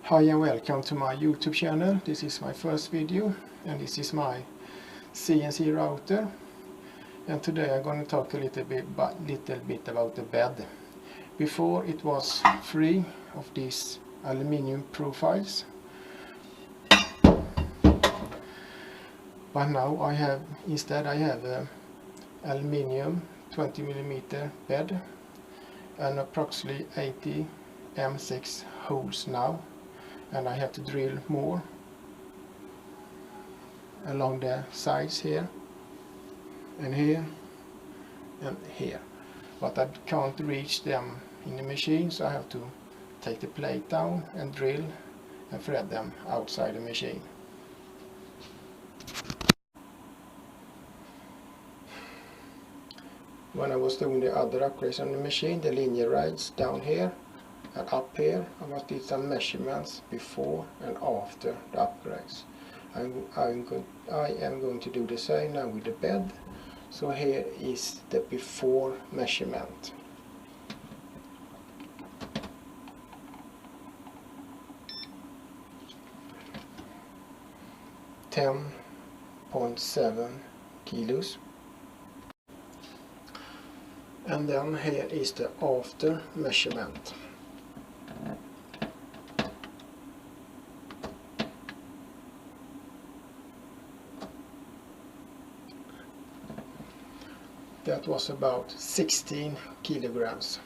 Hi and welcome to my YouTube channel. This is my first video and this is my CNC router, and today I'm going to talk a little bit about the bed. Before it was free of these aluminium profiles, but now I have a aluminium 20mm bed and approximately 80 M6 holes now. And I have to drill more along the sides here and here and here, but I can't reach them in the machine, so I have to take the plate down and drill and thread them outside the machine. When I was doing the other upgrades on the machine, the linear rides down here and up here, I must did some measurements before and after the upgrades. I am going to do the same now with the bed. So here is the before measurement. .7 kilos. And then here is the after measurement. That was about 16 kilograms.